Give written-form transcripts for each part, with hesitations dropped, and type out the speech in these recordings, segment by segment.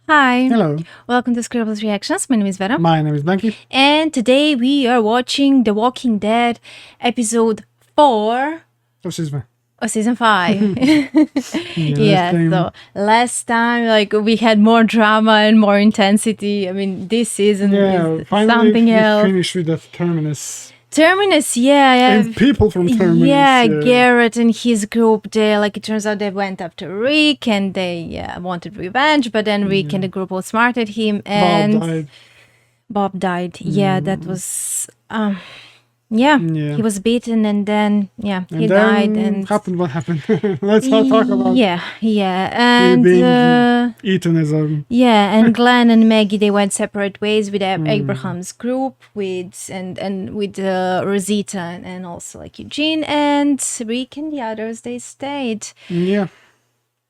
Hi, Hello, welcome to Scribbles Reactions. My name is Vera, my name is Blanky. and today we are watching The Walking Dead episode 4 Oh, excuse me. of season 5. Last time. So last time, we had more drama and more intensity. I mean, this season is Finally something we else. finished with that Terminus. Terminus, yeah. And people from Terminus. Yeah, Garrett and his group, it turns out they went after Rick and they wanted revenge, but then Rick and the group outsmarted him and Bob died. Yeah, that was he was beaten and then he died and happened what happened. Let's not talk about and being eaten as a and Glenn and Maggie, they went separate ways with Abraham's group with Rosita and also Eugene, and Rick and the others, they stayed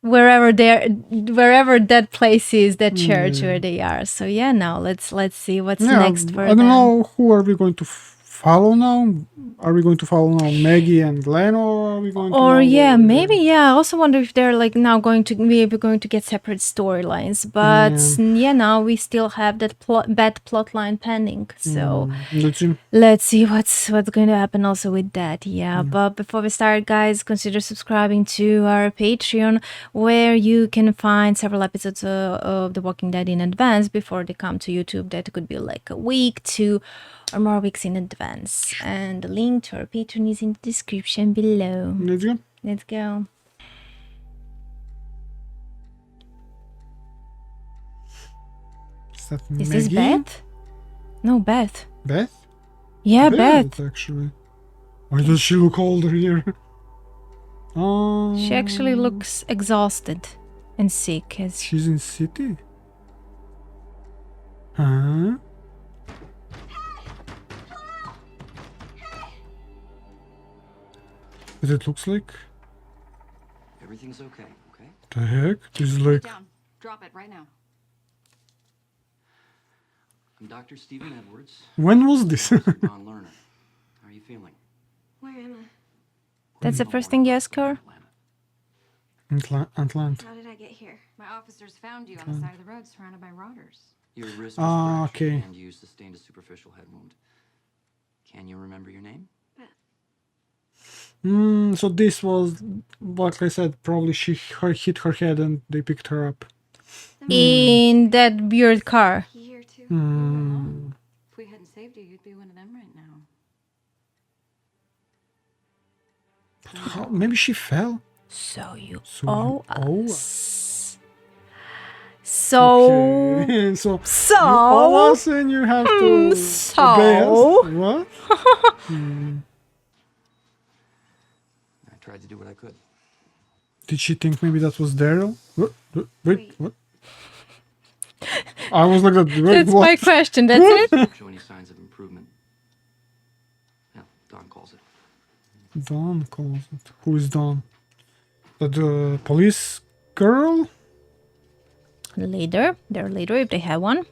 wherever that place is, that church where they are. So now let's see what's next for them. I don't know, who are we going to follow now? Are we going to follow now Maggie and Glenn, or are we going to maybe I also wonder if they're now going to get separate storylines, but now we still have that bad plot line pending, so let's see what's going to happen also with that. But before we start, guys, consider subscribing to our Patreon, where you can find several episodes of The Walking Dead in advance before they come to YouTube. That could be like a week, 2 or more weeks in advance, and the link to our Patreon is in the description below. Let's go. Is this Beth? No, Beth. Beth? Yeah, Beth. Actually. Why does she look older here? She actually looks exhausted and sick. She's in city? Huh? But it looks like everything's okay. The heck? This is like down. Drop it right now. I'm Dr. Stephen Edwards. When was this? Ron Lerner. How are you feeling? Where am I? That's the first thing you ask her? Atlanta. How did I get here? My officers found you on the side of the road surrounded by rotters. Your wrist was fresh okay. and you sustained a superficial head wound. Can you remember your name? So this was, like I said, probably she hit her head and they picked her up. In that weird car. Here too. If we hadn't saved you, you'd be one of them right now. How, maybe she fell? So you owe us. So okay. so you owe us and you have to obey us. What? I tried to do what I could. Did she think maybe that was Daryl? Wait, what? I was like, that's what? My question, that's it? Don't show any signs of improvement. Yeah, Dawn calls it. Dawn calls it. Who is Dawn? The police girl? Later. They're later if they have one.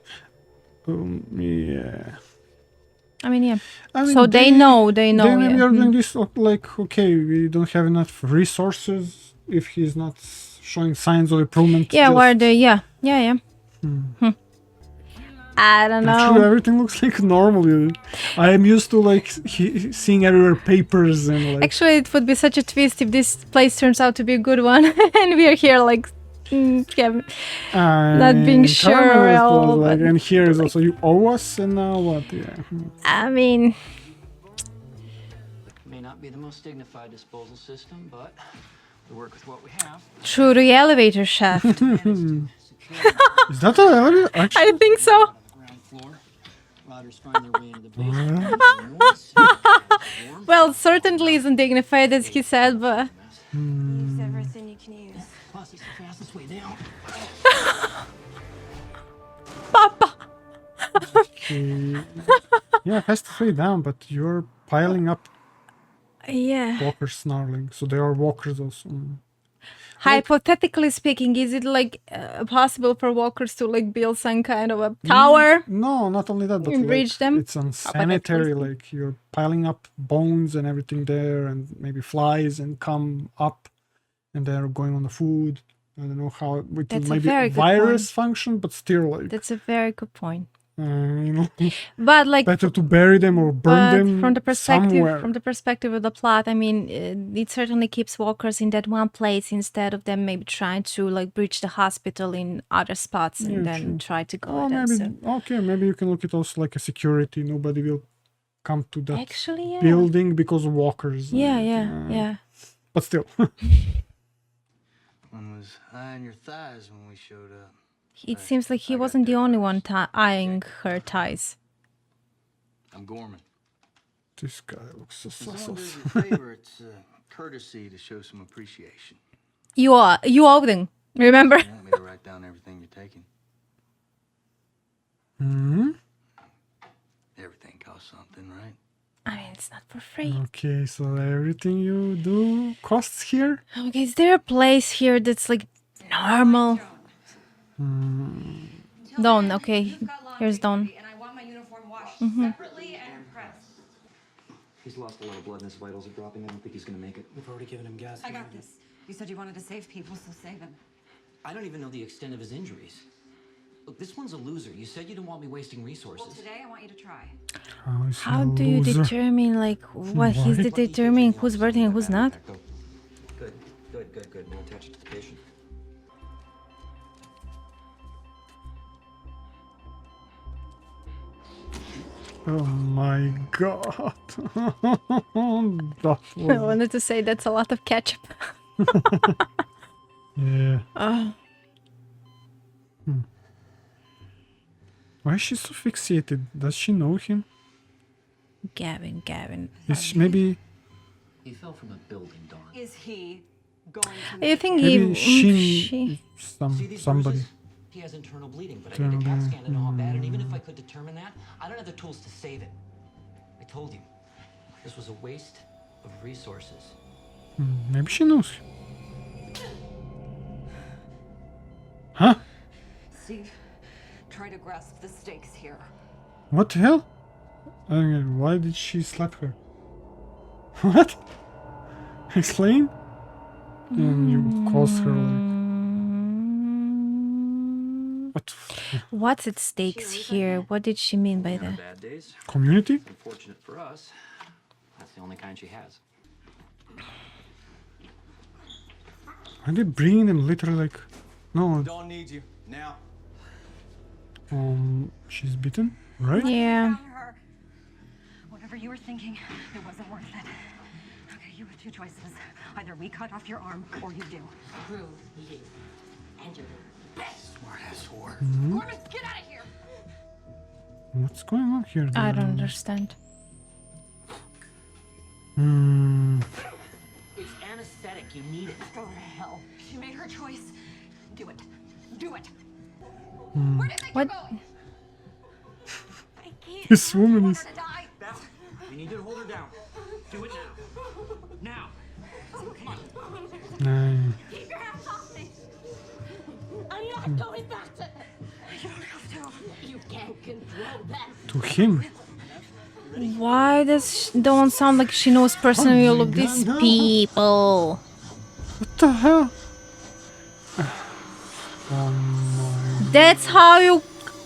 Yeah. I mean, so they know. They maybe are doing this like, okay, we don't have enough resources if he's not showing signs of improvement. Where they, I don't know. Actually, everything looks like normal. I am used to seeing everywhere papers and Actually, it would be such a twist if this place turns out to be a good one, and we are here not being sure at all. And here is also you owe us, and now what? I mean, may not be the most dignified disposal system, but we work with what we have. Through the elevator shaft. Is that an elevator? Actually? I think so. Well, certainly isn't dignified as he said, but use everything you can use. Plus, it's the fastest way down. Papa. Yeah, fastest way down, but you're piling up walkers snarling, so they are walkers also. Hypothetically speaking, is it possible for walkers to build some kind of a tower? No, not only that, but bridge them? It's unsanitary. You're piling up bones and everything there, and maybe flies and come up, and they're going on the food. I don't know how it will That's a maybe very good virus point. function, but still, like, That's a very good point. you know, But like, better to bury them or burn but them from the somewhere. perspective of the plot, I mean, it certainly keeps walkers in that one place instead of them maybe trying to like breach the hospital in other spots and Yeah, then true. try to go Oh, at them. maybe So okay. Maybe you can look at also like a security. Nobody will come to that actually, yeah, building because of walkers. yeah. But still, One was eyeing your thighs when we showed up. It seems like he wasn't the only one eyeing her thighs. I'm Gorman. this guy looks so If someone does sus. you a favor, it's a courtesy to show some appreciation. You owe them. Remember? You want me to write down everything you're taking? Hmm. Everything costs something, right? I mean, it's not for free. Okay, so everything you do costs here. Okay, is there a place here that's like normal? Dawn, okay. Here's Dawn. And I want my uniform washed separately and pressed. He's lost a lot of blood and his vitals are dropping. I don't think he's gonna make it. We've already given him gas. I got this. You said you wanted to save people, so save him. I don't even know the extent of his injuries. Look, this one's a loser. You said you didn't want me wasting resources. Well, today I want you to try. How is he How a do you loser? determine like what he's Why? determining who's worthy and who's not? Go. Good. We'll attach it to the patient. Oh my god. That I was, wanted to say that's a lot of ketchup. yeah. Oh, Why is she so fixated? Does she know him? Gavin. Is she, maybe He fell from a building, Dawn. Is he going to I make think maybe she she See these somebody. bruises? He has internal bleeding, but I need a CAT scan to know how bad. And even if I could determine that, I don't have the tools to save it. I told you, this was a waste of resources. Maybe she knows him. Huh? Steve, try to grasp the stakes here. What the hell? I mean, why did she slap her? What? Explain? And you calls her like what? What's at stakes here? What did she mean by that? Bad days. Community? Unfortunate for us. That's the only kind she has. Are they bringing them literally like? No. Dawn needs you now. She's beaten, right? Yeah. Found her. Whatever you were thinking, it wasn't worth it. Okay, you have two choices. Either we cut off your arm or you do. Prove you and your Smart ass whore. Gorman, get out of here! What's going on here? I don't understand. It's anesthetic. You need it. Go to hell. She made her choice. Do it. Do it. Where do you think What? you're going? I can't. This woman I want is. her to die. Beth, we need you to hold her down. Do it now. Now. Keep your hands off me. I'm not going back to. You don't have to. You can't control that. To him. Why does Dawn sound like she knows personally all of these people? What the hell? That's how you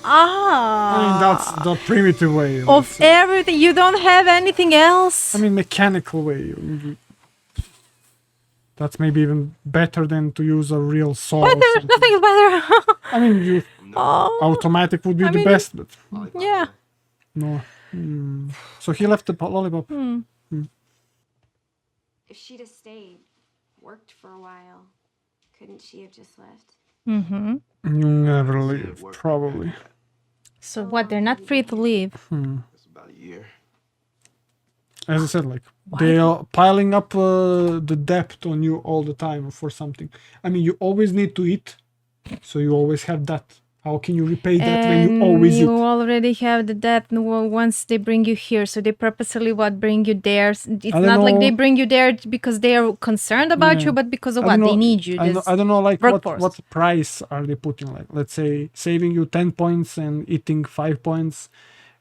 I mean, that's the primitive way. let's of say. everything. You don't have anything else. I mean, mechanical way. That's maybe even better than to use a real saw. But or there's something. nothing better. I mean, you, Oh, automatic would be I the mean, best, but yeah. no. So he left the lollipop. If she'd have stayed, worked for a while, couldn't she have just left? Mm-hmm. You never leave, probably. So what? They're not free to leave. It's about a year. As I said, like they are piling up the debt on you all the time for something. I mean, you always need to eat, so you always have that. How can you repay that when you always you eat? already have the debt once they bring you here, so they purposely bring you there. It's I don't not like they know. bring you there because they are concerned about Yeah. you, but because of I what don't they know- need you. I don't know, like workforce. what price are they putting? Like, let's say saving you 10 points and eating 5 points,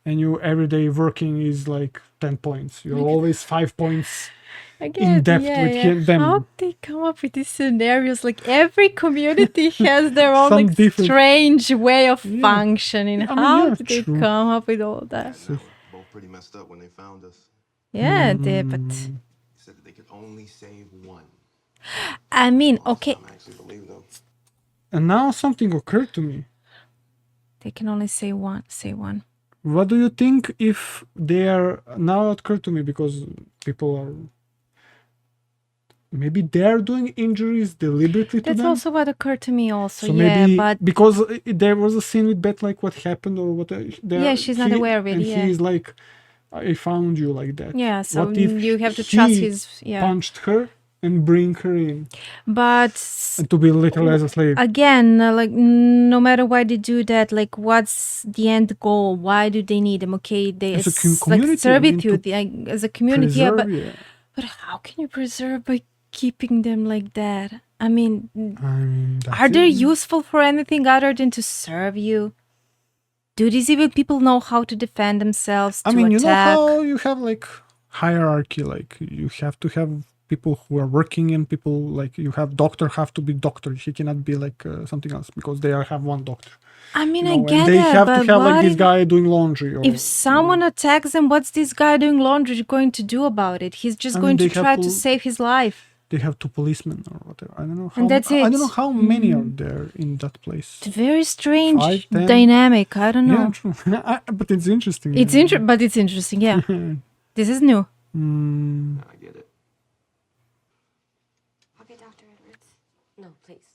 and you everyday working is like 10 points. You're always 5 points Again, depth yeah, with yeah. them. How they come up with these scenarios? Like every community has their own Some like different- strange way of Yeah. functioning. I mean, How yeah, did they true. come up with all that? They were both pretty messed up when they found us. Yeah, they, but They said that they could only save one. I mean, Most okay, of the time I actually believe them. And now something occurred to me. they can only say one. Say one. What do you think if they are now occurred to me because people are maybe they're doing injuries deliberately to That's them? also what occurred to me. Also, So yeah, maybe but because there was a scene with Beth, like what happened or what. Yeah, she's not aware of it, and yeah. he's like, "I found you like that." yeah. So what if you have to he trust his. Yeah, punched her and bring her in but and to be literally as a slave? again, like no matter why they do that, like what's the end goal? Why do they need them? Okay, they As a it's community, I like mean, to servitude, like, as a community. Yeah, Preserve, yeah. but how can you preserve by keeping them like that? I mean, I mean, that's are they it. useful for anything other than to serve you? Do these evil people know how to defend themselves? I to mean, you know attack? how you have like hierarchy, like you have to have people who are working and people like you have doctor have to be doctor. He cannot be like something else because they have one doctor. I mean, You I know, get and they that, have but to have like what this if, guy doing laundry. Or, if someone attacks them, what's this guy doing laundry going to do about it? He's just I mean, going to they have try to to- save his life. they have two policemen or whatever. I don't know how. And that's I don't know it. how many are there in that place. It's very strange 5, 10? dynamic. I don't know. Yeah, true. But it's interesting. It's yeah. but it's interesting. Yeah, this is new. Mm, I get it. Okay, Dr. Edwards. No, please.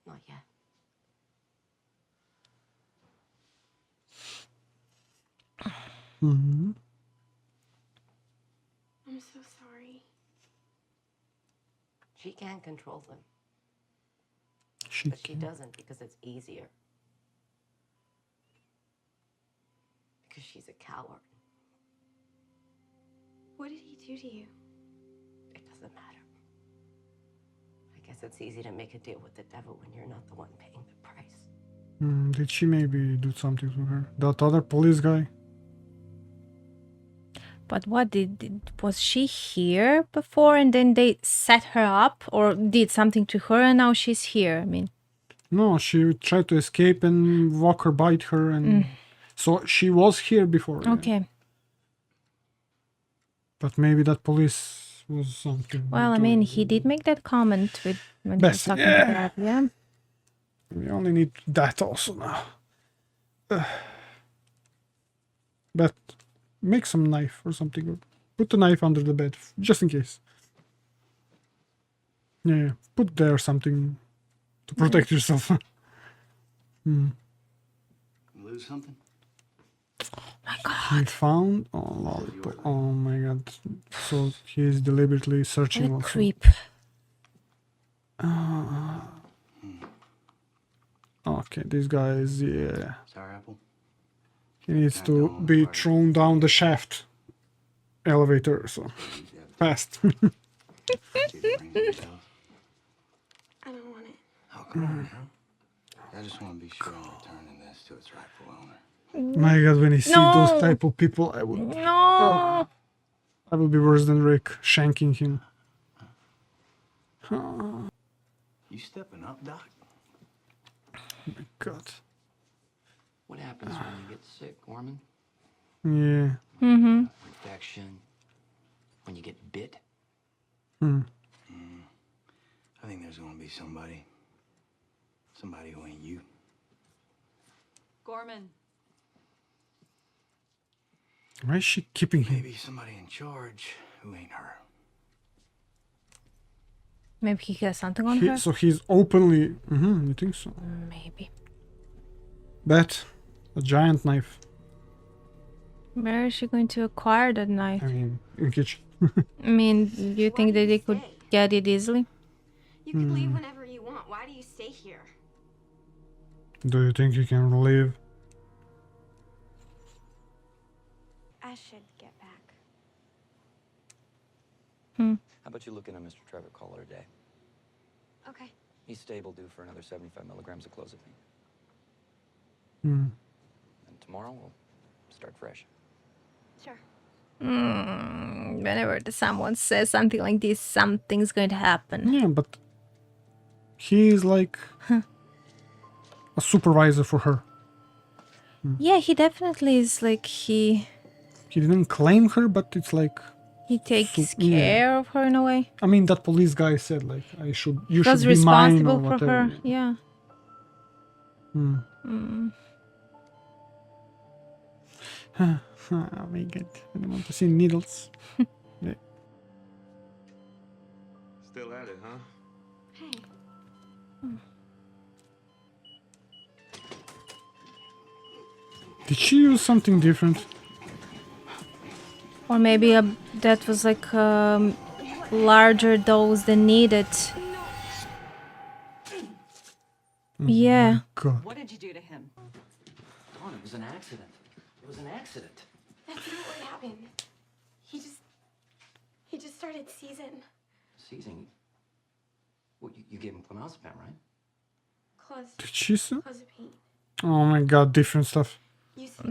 Not yet. mhm. I'm so sorry. She can control them, She but she doesn't because it's easier. Because she's a coward. What did he do to you? It doesn't matter. I guess it's easy to make a deal with the devil when you're not the one paying the price. Did she maybe do something to her? That other police guy? But what was she here before and then they set her up or did something to her and now she's here? I mean, No, she tried to escape and Walker bite her, and so she was here before. yeah. okay. But maybe that police was something. Well, I mean, he did make that comment with when he was Beth, talking yeah. to her. Yeah. We only need that also now. But make some knife or something. Or put the knife under the bed, just in case. Yeah, put there something to protect yourself. You lose something? He found lollipop. Oh my god! So he's deliberately searching. What a Also. creep. Okay, this guy is Sour apple? he needs Not to going on be the party. thrown down the shaft elevator. So fast. See if it rings any bells. I don't want it. Oh, come on, girl. I just want to be sure I'm returning this to its rightful owner. My god, when you see those No. type of people, I would. No. I would be worse than Rick shanking him. You stepping up, Doc? God. What happens when you get sick, Gorman? Yeah. Mm-hmm. Infection? When you get bit? I think there's gonna be somebody. Somebody who ain't you. Gorman. Why is she keeping him? Maybe somebody in charge who ain't her. Maybe he has something on her. So he's openly. You think so? Maybe. Bet a giant knife. Where is she going to acquire that knife? I mean, in kitchen. I mean, do you think that they could get it easily? You can leave whenever you want. Why do you stay here? Do you think he can leave? I should get back. How about you look into Mr. Trevor Caller today? Okay. He's stable, due for another 75 milligrams of clozapine. Hmm. And tomorrow we'll start fresh. Sure. Whenever someone says something like this, something's going to happen. Yeah, but he is like a supervisor for her. Yeah, he definitely is like he didn't claim her, but it's like takes yeah. care of her in a way. I mean, that police guy said like, you should Was be mine or responsible for whatever. her. Yeah. Oh my god, I don't want to see needles. Yeah. Still at it, huh? Hey. Did she use something different? Or maybe that was like a larger dose than needed. Yeah. God. What did you do to him? Dawn, it was an accident. It was an accident. That's not what happened. He just started seizing. Seizing. What, you gave him clonazepam, right? Did she say? Clozapine. Oh my god, different stuff. You see,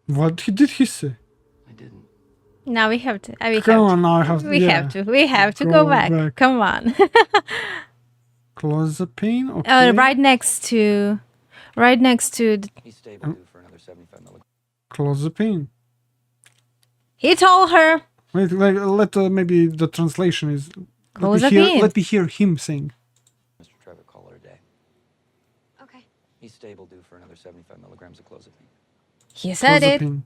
What did he say? I didn't. Now we have to. Come on, now I have to. We have to go back. Come on. Clozapine, okay. Right next to. He's stable due for another 75 milligrams. Clozapine. He told her. Wait, let maybe the translation is. Clozapine. Let me hear him saying. Mr. Trevor, call her a day. okay. He's stable due for another 75 milligrams of clozapine. He said Clozapine. it.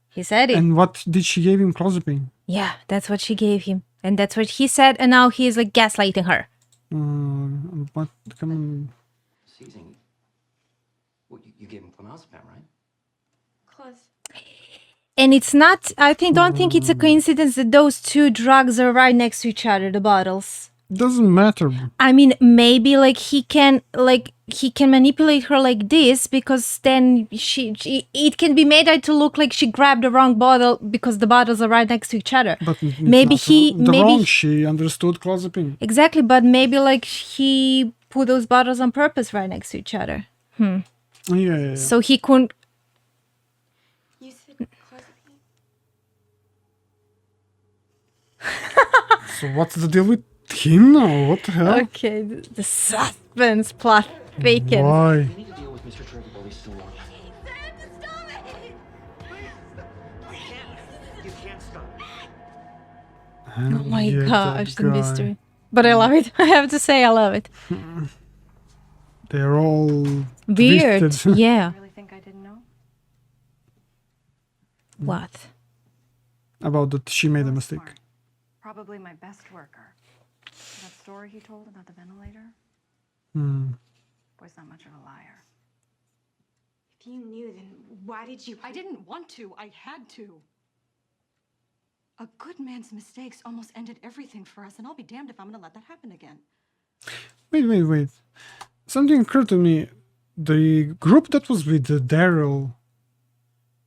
He said it. And what did she give him? Clozapine. Yeah, that's what she gave him. And that's what he said. And now he's like gaslighting her. What? Come on. Seizing. What, you gave him clonazepam, right? And it's not, don't think it's a coincidence that those two drugs are right next to each other, the bottles. Doesn't matter. I mean, maybe like he can manipulate her like this because then it can be made out to look like she grabbed the wrong bottle because the bottles are right next to each other. But maybe she understood clozapine. Exactly, but maybe like he put those bottles on purpose right next to each other. Yeah. So he couldn't. You said clozapine. So what's the deal with him now? What the hell? Okay, the suspense plot thickens. Why? We need to deal with Mr. Trevor while he's still alive. You can't stop. Oh my Yeah, gosh, that the guy. mystery. But I love it. I have to say, I love it. They're all Weird. twisted. Yeah. You really think I didn't know? What? About that she made a mistake. Smart. Probably my best worker. That story he told about the ventilator? Boy's not much of a liar. If you knew, then why did you? I didn't want to. I had to. A good man's mistakes almost ended everything for us, and I'll be damned if I'm gonna let that happen again. Wait. Something occurred to me. The group that was with Daryl,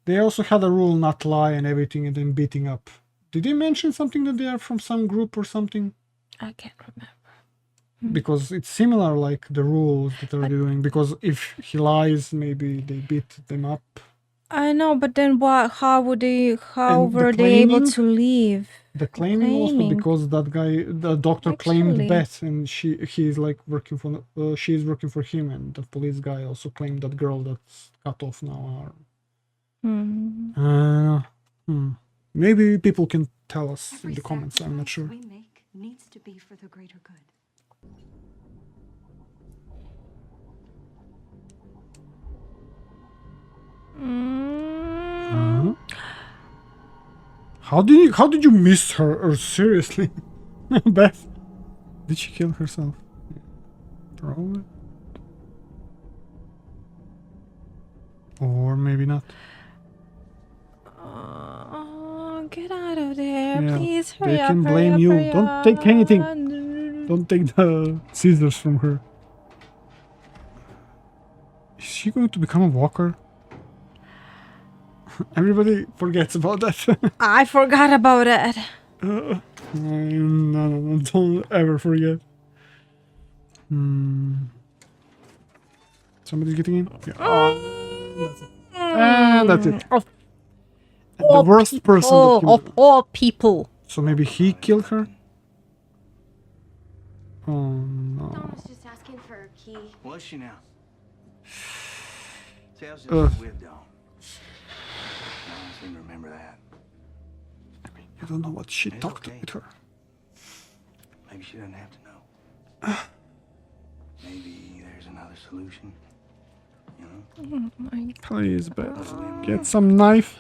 they also had a rule not lie and everything and then beating up. Did they mention something that they are from some group or something? I can't remember. Because it's similar like the rules that they're doing. Because if he lies, maybe they beat them up. I know, but then what? How were they able to leave? The claiming also because that guy, the doctor claimed Beth, and he's like working for, she's working for him, and the police guy also claimed that girl that's cut off now. Maybe people can tell us in the comments. I'm not sure. We make needs to be for the greater good. How did you miss her? Or seriously, Beth? Did she kill herself? Probably. Or maybe not. Oh, get out of there, Yeah, please! Hurry they up! can hurry blame up, you. hurry Don't up. take anything. Don't take the scissors from her. Is she going to become a walker? Everybody forgets about that. I forgot about it. No, don't ever forget. Somebody's getting in? Yeah. Oh, that's it. And that's it. Of And the worst person that killed her. all people. So maybe he killed her? Oh no. Dawn was just asking for a key. Was she now? See, I was Ugh. just with Dawn. I don't seem to remember that. You don't know what she It's talked okay. with her. Maybe she doesn't have to know. Maybe there's another solution. You know? Please, Beth. Get some knife.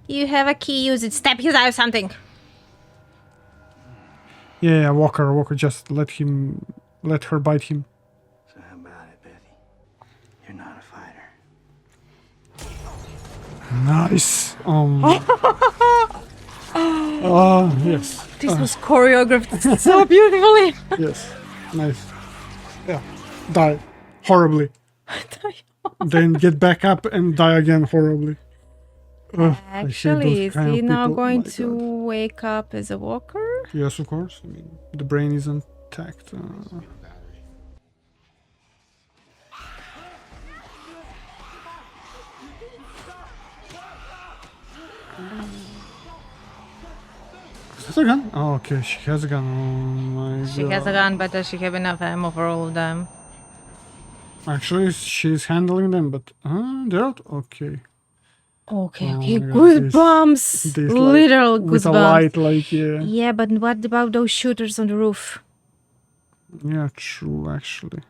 You have a key, use it. Stab his eye or something. Yeah, Walker, just let her bite him. So how about it, Bethy? You're not a fighter. Nice. Yes. This was choreographed so beautifully. Yes. Nice. Yeah. Die horribly. Then get back up and die again horribly. I hate Actually, those is kind he of now people. going My to God. wake up as a walker? Yes, of course. I mean, the brain is intact. Is that a gun? Oh, okay, she has a gun. Oh my God. She has a gun, but does she have enough ammo for all of them? Actually, she's handling them, but they're out. Okay. Okay, Oh okay, my God, goosebumps. this, Literal with a goosebumps. light, like yeah. Yeah, but what about those shooters on the roof? Yeah, true. Actually,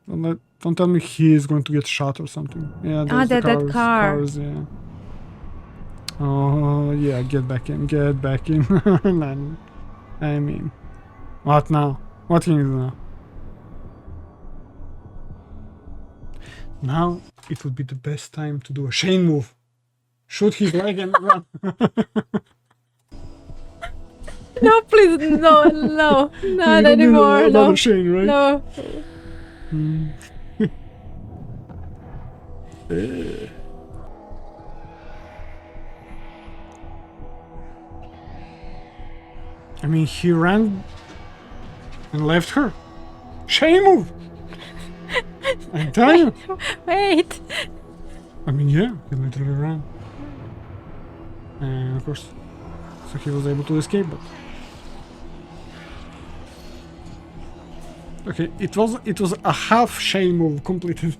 don't tell me he is going to get shot or something. Yeah, there's the that car. Cars, yeah. Oh yeah, get back in. Then, I mean, what now? What can you do now? Now it would be the best time to do a Shane move. Shoot his leg and run. No, please, no, not You don't need anymore. another No, Shane, right? no. I mean, he ran and left her. Shane move. I tell you. Wait. I mean, yeah, he literally ran. And of course, so he was able to escape, but... Okay, it was a half Shane move completed.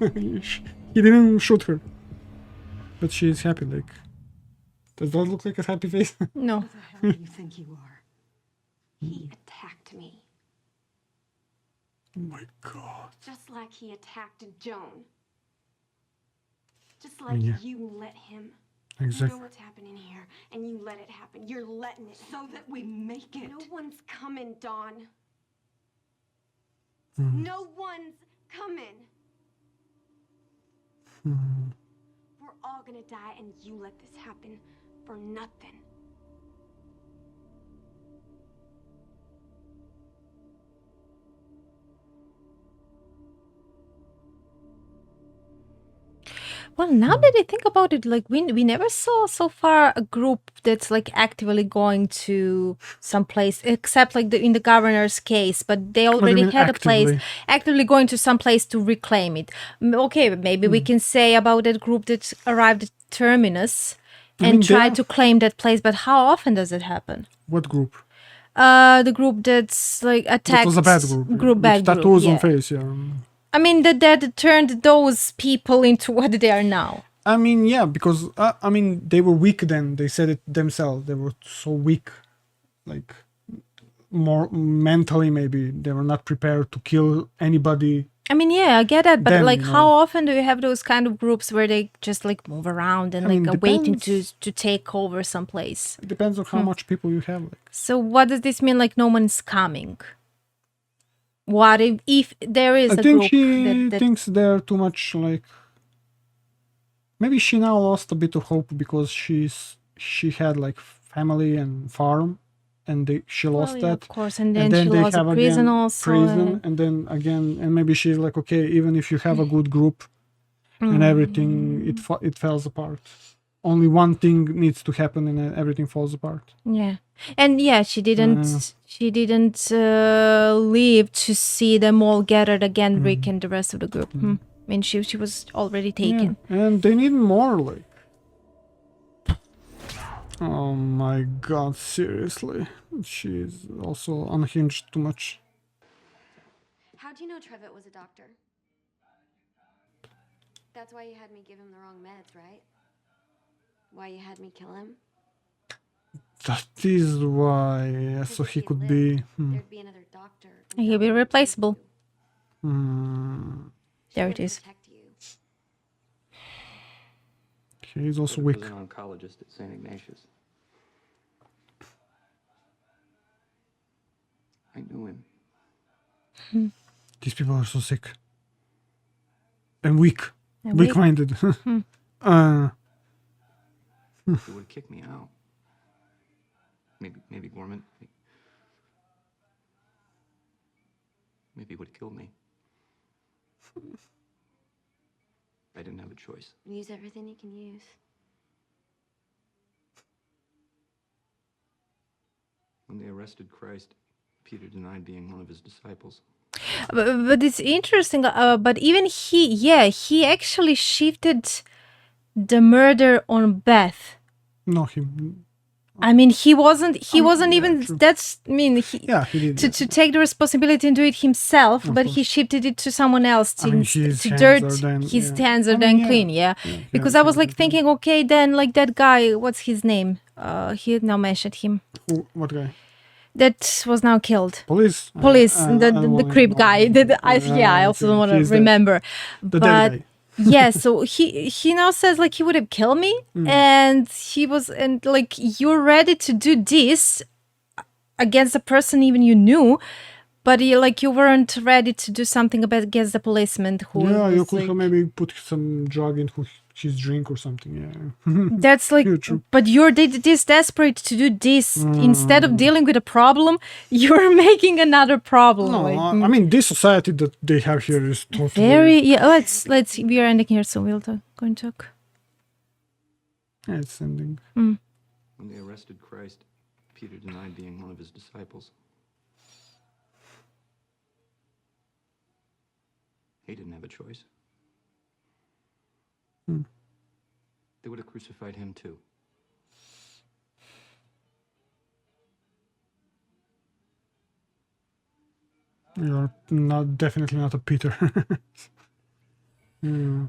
He didn't shoot her. But she is happy, like... Does that look like a happy face? No. Who the hell do you think you are? He attacked me, Oh my God. just like he attacked Joan. Just like Yeah. you let him. Exactly. You know what's happening here, and you let it happen. You're letting it So that we make it. No one's coming, Dawn. Hmm. No one's coming. We're all gonna die, and you let this happen for nothing. Well, now that I think about it, like we never saw so far a group that's like actively going to some place, except like in the governor's case. But they already mean had a place actively? actively going to some place to reclaim it. Okay, but maybe we can say about that group that arrived at Terminus and mean, tried they're- to claim that place. But how often does it happen? What group? The group that's like attacked. That was a bad group. Group With bad group. tattoos Yeah. on face, yeah. I mean that turned those people into what they are now. I mean, yeah, because I mean, they were weak then. They said it themselves. They were so weak, like more mentally. Maybe they were not prepared to kill anybody. I mean, yeah, I get that, but Then, like, you how know. often do you have those kind of groups where they just like move around and I mean, like are waiting depends. to take over someplace? It depends on how much people you have. Like, So, what does this mean? Like, no one's coming. What if there is I a think group she that thinks they're too much. Like, maybe she now lost a bit of hope because she had like family and farm, and she lost Well, yeah, that. of course, and then she they lost a have prison again also. prison, and then again, and maybe she's like, okay, even if you have a good group and everything, it falls apart. Only one thing needs to happen, and then everything falls apart. Yeah, and yeah, she didn't leave to see them all gathered again, Rick and the rest of the group. I mean, she was already taken. Yeah, and they need more. Like, Oh my god, seriously. She's also unhinged too much. How'd you know Trevitt was a doctor? That's why you had me give him the wrong meds, right? Why you had me kill him? That is why, so he could be... There'd be another doctor. He'll be replaceable. There it She'd is. protect you. He's also He weak. was an oncologist at St. Ignatius. I knew him. These people are so sick. And weak. And weak. Weak-minded. He would have kicked me out. Maybe Gorman. Maybe he would have killed me. I didn't have a choice. Use everything you can use. When they arrested Christ, Peter denied being one of his disciples. But it's interesting. But even he actually shifted the murder on Beth. No, him. I mean, he wasn't yeah, even. true. That's. I mean, Yeah, he did. to take the responsibility and do it himself, Of but course. he shifted it to someone else to, I mean, his to hands dirt. are then- His yeah. hands are I then mean, clean, yeah. Because Yeah, I was like hands are thinking, okay, then like that guy, what's his name? He had now mentioned him. Who, what guy? That was now killed. Police? Police, I the don't creep know. guy. I also don't want to he's dead. remember. The but dead guy. yeah, so he now says like he would have killed me, and he was, and like you're ready to do this against a person even you knew, but you weren't ready to do something against the policeman who Yeah, you was, could like, have maybe put some drug in his drink or something, yeah. that's like, Yeah, true. but you're this desperate to do this instead of dealing with a problem, you're making another problem. No, like, I mean, this society that they have here is totally... very let's we are ending here, so we'll go and talk. Yeah, it's ending. When they arrested Christ, Peter denied being one of his disciples. He didn't have a choice. They would have crucified him too. You're definitely not a Peter. Yeah.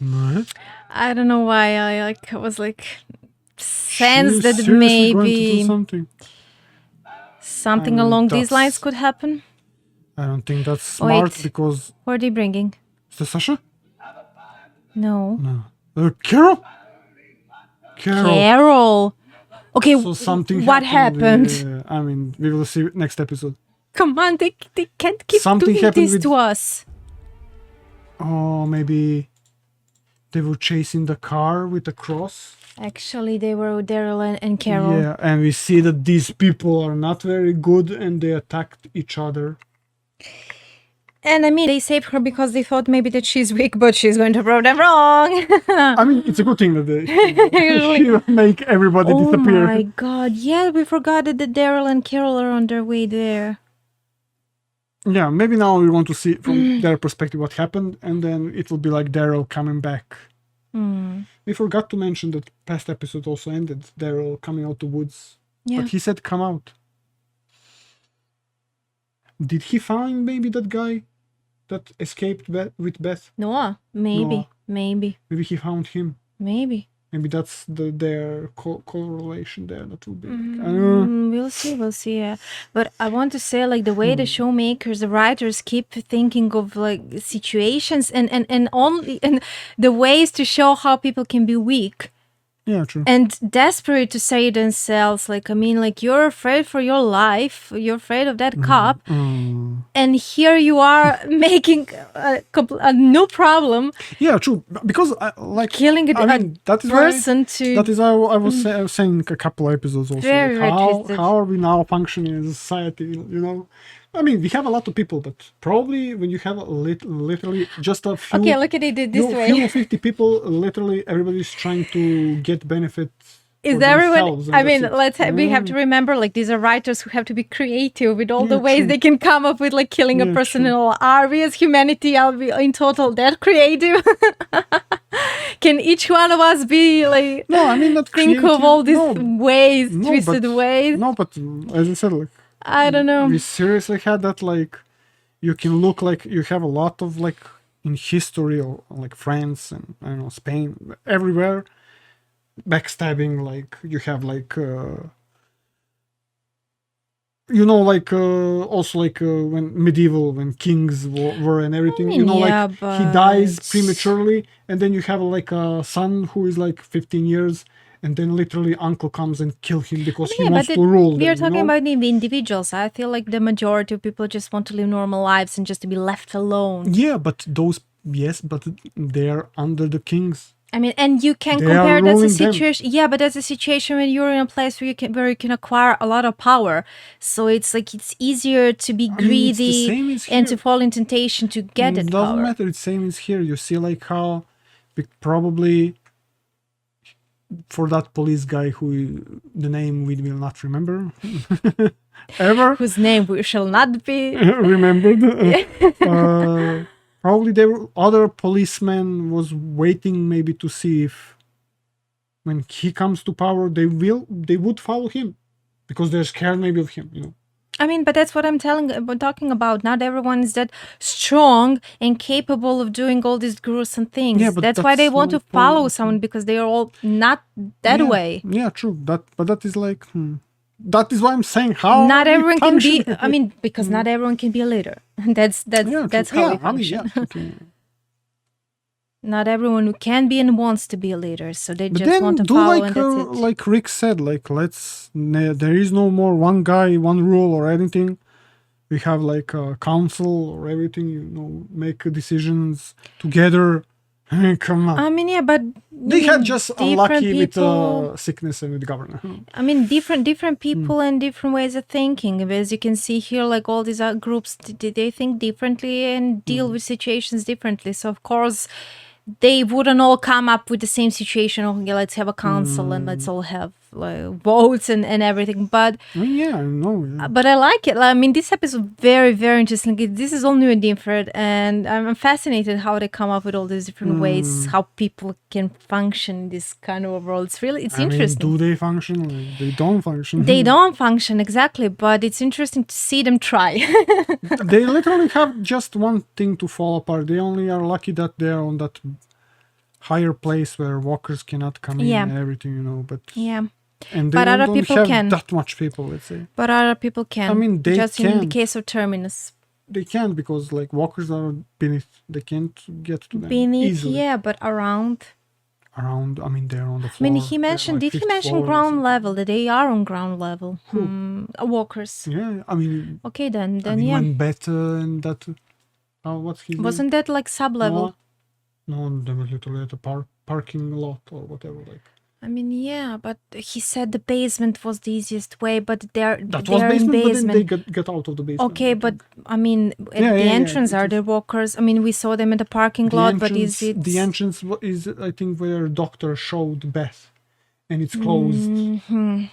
Right. I don't know why I was like sense She's that seriously going to do maybe something. something along these that's- lines could happen. I don't think that's smart Wait. because... Who are they bringing? Is that Sasha? No. Carol? Carol. Carol. Okay, So something what happened? Yeah, I mean, we will see next episode. Come on, they can't keep Something doing happened this with- to us. Oh, maybe they were chasing the car with the cross. Actually, they were Daryl and Carol. Yeah, and we see that these people are not very good and they attacked each other. And I mean, they saved her because they thought maybe that she's weak, but she's going to prove them wrong. I mean, it's a good thing that they she make everybody Oh disappear. my god, yeah, we forgot that Daryl and Carol are on their way there. Yeah, maybe now we want to see from their perspective what happened, and then it will be like Daryl coming back. We forgot to mention that past episode also ended Daryl coming out the woods, Yeah. but he said come out. Did he find maybe that guy that escaped with Beth? Noah, maybe, Noah. maybe, Maybe he found him. maybe. Maybe that's their correlation there. That will be like, I don't know. We'll see. Yeah. But I want to say, like, the way the showmakers, the writers keep thinking of like situations and only and the ways to show how people can be weak Yeah, true. and desperate to save themselves. Like, I mean, like, you're afraid for your life, you're afraid of that cop, and here you are making a new problem, Yeah, true. Because killing I mean, that is person why, to. that is why I was saying a couple episodes also. Very, like, very how twisted. how are we now functioning as a society? You know, I mean, we have a lot of people, but probably when you have literally just a few. Okay, look at it this way. Few 50 people, literally everybody's trying to get benefit. is everyone? I mean, we have to remember, like, these are writers who have to be creative with all the ways they can come up with, like, killing a person. Are we as humanity, are we in total that creative? Can each one of us be like? No, I mean not think creative. of all these ways, twisted ways. No, but as I said, like, I don't know. We seriously had that, like, you can look like you have a lot of, like, in history or like France and I don't know, Spain, everywhere, backstabbing. Like you have like like also like when medieval, when kings were and everything, like he dies prematurely, and then you have like a son who is like 15 years, and then literally uncle comes and kill him because he wants to rule. We are talking about the individuals. I feel like the majority of people just want to live normal lives and just to be left alone. Yeah, but but they are under the kings. I mean, and you can compare that's a situation. Them. Yeah, but that's a situation when you're in a place where you can acquire a lot of power. So it's like it's easier to be greedy and to fall in temptation to get it. It doesn't matter. It's same as here. You see, like how probably for that police guy who the name we will not remember ever, whose name we shall not be remembered. Probably there were other policemen was waiting maybe to see if when he comes to power they would follow him because they're scared maybe of him. I mean, but that's what I'm talking about. Not everyone is that strong and capable of doing all these gruesome things. Yeah, but that's why they want to follow someone, because they are all not that way. Yeah, true. But that is like that is why I'm saying how not everyone can be. I mean, because not everyone can be a leader. That's how we function. Not everyone who can be and wants to be a leader, so they just want to follow, and that's it. Like Rick said, like there is no more one guy, one rule or anything. We have like a council or everything. Make decisions together. Come on. I mean, yeah, but they had just unlucky with sickness and with the governor. I mean, different people and different ways of thinking. As you can see here, like all these groups, they think differently and deal with situations differently. So of course, they wouldn't all come up with the same situation. Okay, let's have a council and let's all have votes and everything. But yeah, I know. Yeah. But I like it. I mean, this episode very, very interesting. This is all new and different, and I'm fascinated how they come up with all these different ways how people can function in this kind of world. It's interesting. Do they function? They don't function. They don't function exactly, but it's interesting to see them try. They literally have just one thing to fall apart. They only are lucky that they're on that higher place where walkers cannot come in and everything, but and they other don't people have can. that much people, let's say. But other people can. I mean, they just can. In the case of Terminus. They can, because like walkers are beneath. They can't get to them easily. Yeah, but around. Around, I mean, they're on the floor. I mean, he mentioned. Did he mention ground level? That they are on ground level. Walkers. Yeah, I mean. Okay, then when Beth and that. What's his name? Wasn't that like sub level? No, they were literally at a parking lot or whatever. Like. I mean, yeah, but he said the basement was the easiest way, but they're in basement. But then they get out of the basement. Okay, but I mean, at the entrance are there walkers? I mean, we saw them in the parking lot, but is it... The entrance is, I think, where doctor showed Beth, and it's closed. And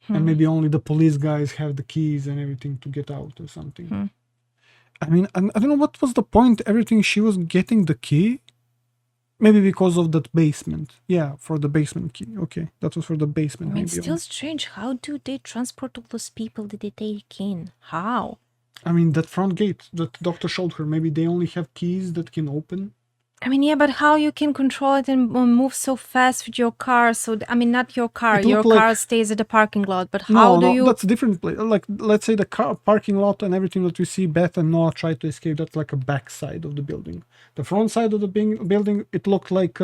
maybe only the police guys have the keys and everything to get out or something. I mean, I don't know what was the point. Everything she was getting the key. Maybe because of that basement. Yeah, for the basement key. Okay, that was for the basement. I mean, it's still strange. How do they transport all those people that they take in? How? I mean, that front gate that the doctor showed her. Maybe they only have keys that can open. I mean, yeah, but how you can control it and move so fast with your car? So, I mean, not your car. Your car stays at the parking lot. But how do you... that's a different place. Like, let's say the parking lot and everything that we see Beth and Noah try to escape, that's like a back side of the building. The front side of the building, it looked like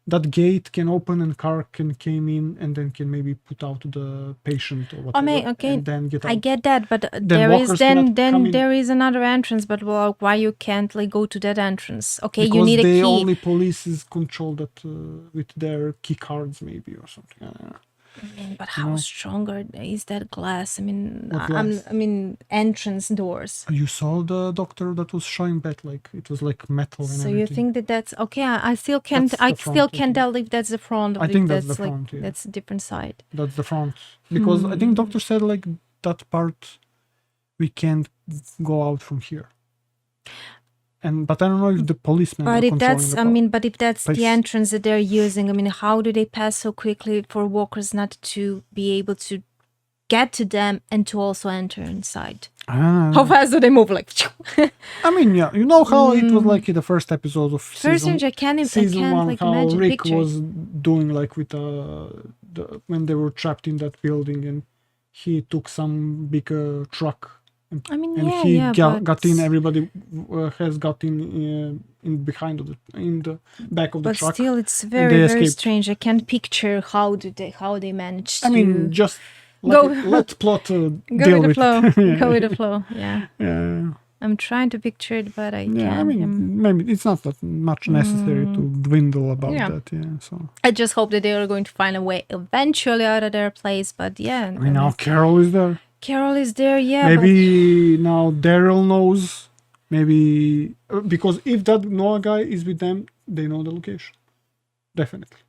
that gate can open and car can came in and then can maybe put out the patient or whatever. Okay, and then get out. I get that, but there is another entrance. But why you can't like go to that entrance? Okay, because you need a key. Only police is control that with their key cards maybe or something. But how stronger is that glass? I mean, What glass? I mean, entrance doors. You saw the doctor that was showing Beth, like it was like metal and So everything. you think that that's okay? I still can't. That's I the still front, I can't think. tell if that's the front or I if think that's that's the like front, yeah. that's a different side. That's the front. Because I think doctor said like that part we can't go out from here. But I don't know if the policemen are But if controlling that's, the I mean, but if that's place. the entrance that they're using, I mean, how do they pass so quickly for walkers not to be able to get to them and to also enter inside? How fast do they move? Like, I mean, yeah, you know how it was like in the first episode of season I can't one, like how imagine Rick picture. was doing like with when they were trapped in that building and he took some big truck. I mean, And yeah, he yeah, got in. Everybody has got in behind of in the back of the but truck. still, it's and very, they very escaped. strange. I can't picture how they manage to I mean, just let plot go deal with the with flow. it. Go with the flow. Yeah. Yeah. I'm trying to picture it, but I can't. I mean, maybe it's not that much necessary to dwindle about that. Yeah. So I just hope that they are going to find a way eventually out of their place. But yeah, I mean, now Carol is there. Carol is there. Yeah. Maybe now Daryl knows. Maybe because if that Noah guy is with them, they know the location, definitely.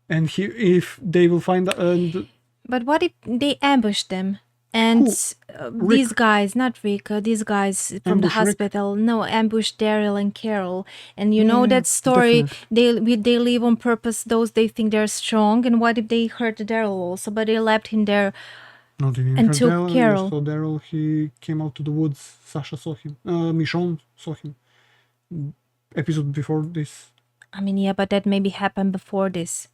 And if they will find But what if they ambush them? And these guys, not Rick, these guys from the hospital, ambush Daryl and Carol. And you know that story, they leave on purpose those they think they're strong. And what if they hurt Daryl also? But they left him there and took Carol. So Daryl, he came out to the woods. Sasha saw him. Michonne saw him. Episode before this. I mean, yeah, but that maybe happened before this.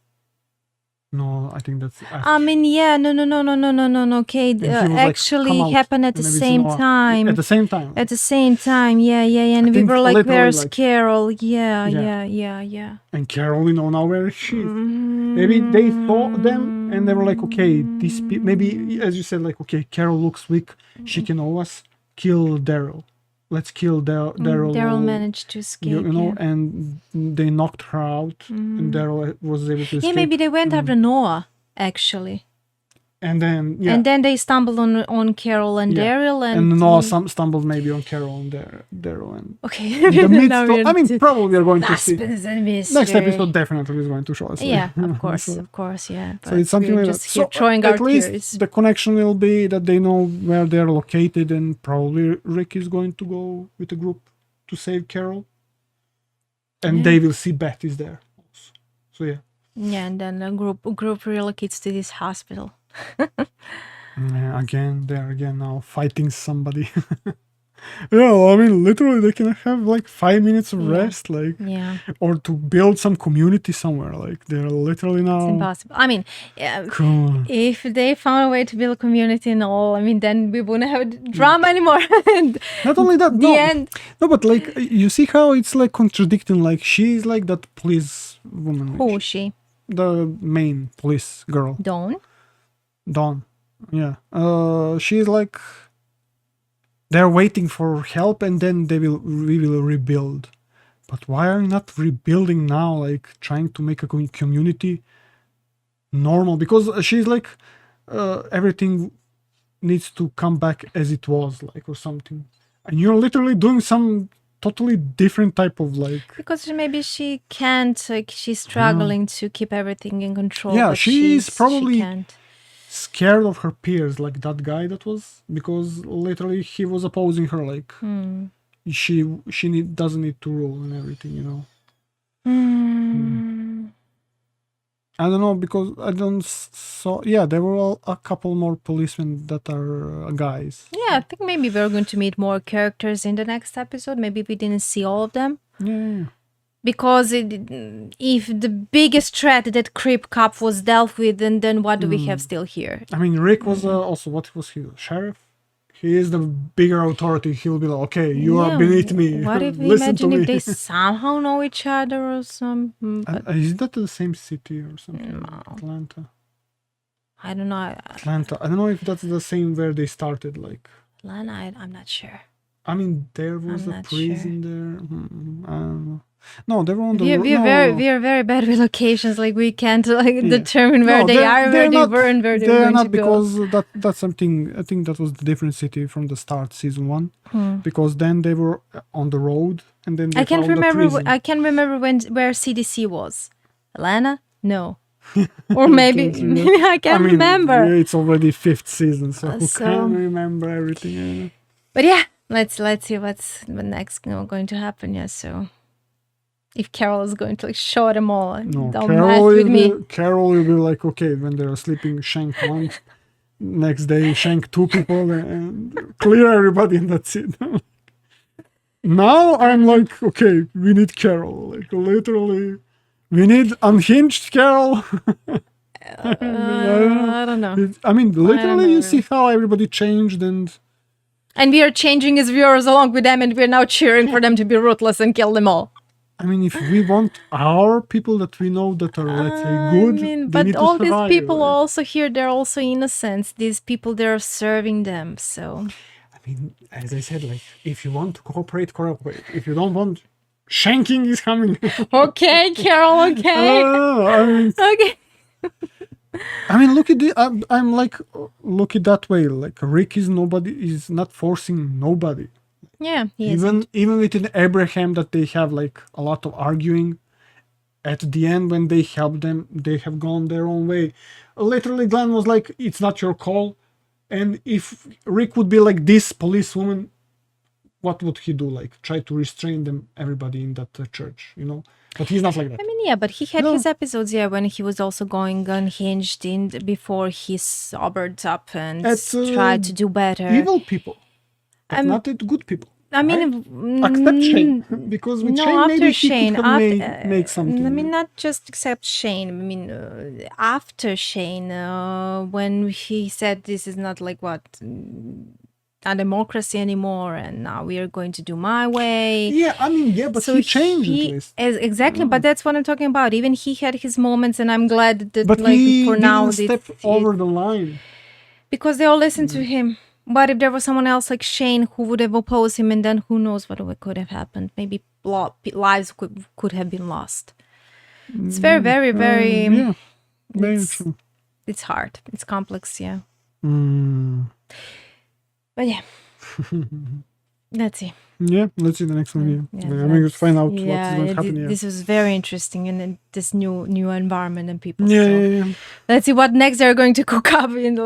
No, I think that's. I mean, yeah, no. Okay, actually like, happened at the same time. At the same time. At the same time, yeah. And we were like, "Where's Carol?" Yeah. And Carol, now where she is. Maybe they saw them and they were like, "Okay, maybe as you said, like, okay, Carol looks weak. She can always kill Daryl. Let's kill Daryl." Daryl managed to escape. And they knocked her out, and Daryl was able to escape. Yeah, maybe they went after Noah, actually. And then, And then they stumbled on Carol and Daryl, and Noah stumbled maybe on Carol and Daryl. And okay, I mean, probably we are going to see. Next episode definitely is going to show us. Yeah, of course, yeah. So it's something like that. So throwing at least theories. the connection will be that they know where they're located, and probably Rick is going to go with a group to save Carol, and they will see Beth is there also. So yeah. Yeah, and then a group relocates to this hospital. Again, they're now fighting somebody. I mean, literally, they can have like 5 minutes of rest, like, or to build some community somewhere. Like, they're literally now. It's impossible. I mean, if they found a way to build a community and all, I mean, then we wouldn't have drama anymore. Not only that, end. No, but like, you see how it's like contradicting. Like, she's like that police woman. Who is she? The main police girl. Dawn. Yeah. She's like. They're waiting for help, and then we will rebuild. But why are you not rebuilding now? Like trying to make a community normal? Because she's like, everything needs to come back as it was, like, or something. And you're literally doing some totally different type of like. Because maybe she can't. Like she's struggling to keep everything in control. Yeah, but she's probably. She can't. Scared of her peers, like that guy that was, because literally he was opposing her, like she doesn't need to rule and everything, I don't know, because I don't saw. Yeah, there were a couple more policemen that are guys. Yeah, I think maybe we're going to meet more characters in the next episode. Maybe we didn't see all of them. Yeah. Because if the biggest threat that Creep Cop was dealt with, then what do we have still here? I mean, Rick was also, what was he? Sheriff? He is the bigger authority. He'll be like, okay, you are beneath me. What if Listen if they somehow know each other or something? Is that the same city or something? No. Atlanta? I don't know. Atlanta. I don't know if that's the same where they started, like. Atlanta, I'm not sure. I mean, there was a prison there. I don't know. No, they were on the we are very bad with locations. Like we can't determine where they are, where they were, and where they're going not to go. because that's something. I think that was the different city from the start, season 1, because then they were on the road, and then they I can't found the remember. prison. I can't remember where CDC was. Atlanta? No. Or maybe I can't remember. Yeah, it's already 5th season, so who can remember everything? But yeah, let's see what's next going to happen. Yeah, so if Carol is going to like show them all, No, don't mess with me. Carol will be like, okay, when they're sleeping, shank 1. Next day, shank 2 people and clear everybody, and that's it. Now I'm like, okay, we need Carol. Like literally, we need unhinged Carol. I don't know. I mean, literally, you see how everybody changed, and we are changing as viewers along with them, and we're now cheering for them to be ruthless and kill them all. I mean, if we want our people that we know that are, let's say, good, they but need all to these survive, people right? also here, they're also innocents. These people, they're serving them, so... I mean, as I said, like, if you want to cooperate. If you don't want, shanking is coming. Okay, Carol, okay. Okay. I mean, look at I'm like, look at that way. Like, Rick is not forcing nobody. Yeah, even within Abraham, that they have like a lot of arguing. At the end, when they help them, they have gone their own way. Literally, Glenn was like, "It's not your call." And if Rick would be like this policewoman, what would he do? Like, try to restrain them, everybody in that church, you know? But he's not like that. I mean, yeah, but he had his episodes, when he was also going unhinged before he sobered up and tried to do better. Evil people. But not good people. I mean, right? Except Shane, because with Shane, maybe he could have make something. I mean, not just except Shane. I mean, after Shane, when he said this is not like a democracy anymore, and now we are going to do my way. Yeah, I mean, but so he changed at least. Exactly, but that's what I'm talking about. Even he had his moments, and I'm glad that, but he for now, step over the line. Because they all listened to him. But if there was someone else like Shane who would have opposed him, and then who knows what could have happened? Maybe lives could have been lost. It's very, very, very... very true. It's hard. It's complex, yeah. But yeah. Let's see. Yeah, let's see the next one. I'm going to find out what's going to happen here. This was very interesting, and this new environment and people. Yeah. Let's see what next they're going to cook up in,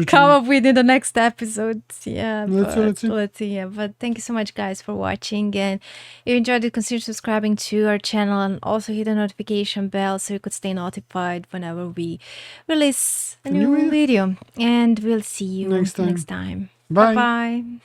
come up with in the next episode. Yeah, let's see. Yeah, but thank you so much, guys, for watching. And if you enjoyed it, consider subscribing to our channel, and also hit the notification bell so you could stay notified whenever we release a new video. And we'll see you next time. Bye.